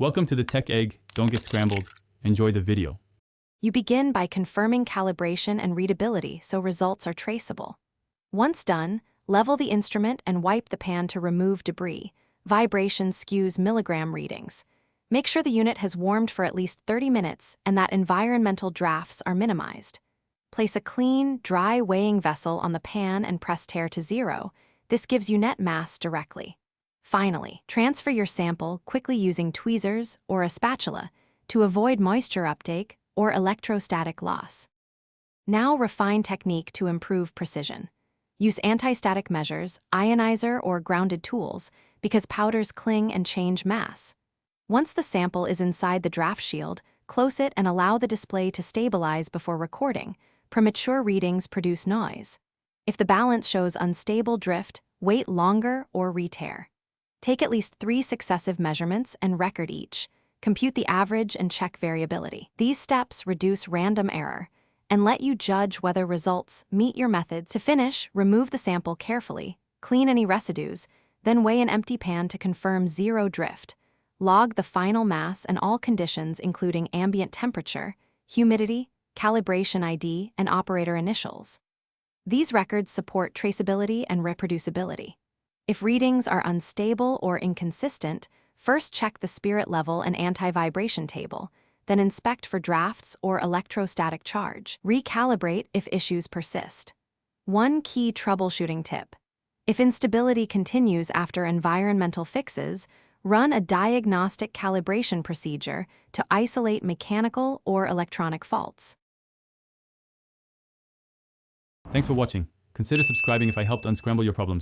Welcome to the Tech Egg. Don't get scrambled. Enjoy the video. You begin by confirming calibration and readability so results are traceable. Once done, level the instrument and wipe the pan to remove debris. Vibration skews milligram readings. Make sure the unit has warmed for at least 30 minutes and that environmental drafts are minimized. Place a clean, dry weighing vessel on the pan and press tare to 0. This gives you net mass directly. Finally, transfer your sample quickly using tweezers or a spatula to avoid moisture uptake or electrostatic loss. Now refine technique to improve precision. Use anti-static measures, ionizer, or grounded tools because powders cling and change mass. Once the sample is inside the draft shield, close it and allow the display to stabilize before recording. Premature readings produce noise. If the balance shows unstable drift, wait longer or re-tare. Take at least 3 successive measurements and record each. Compute the average and check variability. These steps reduce random error and let you judge whether results meet your methods. To finish, remove the sample carefully, clean any residues, then weigh an empty pan to confirm 0 drift. Log the final mass and all conditions including ambient temperature, humidity, calibration ID, and operator initials. These records support traceability and reproducibility. If readings are unstable or inconsistent, first check the spirit level and anti-vibration table, then inspect for drafts or electrostatic charge. Recalibrate if issues persist. One key troubleshooting tip: if instability continues after environmental fixes, run a diagnostic calibration procedure to isolate mechanical or electronic faults. Thanks for watching. Consider subscribing if I helped unscramble your problems.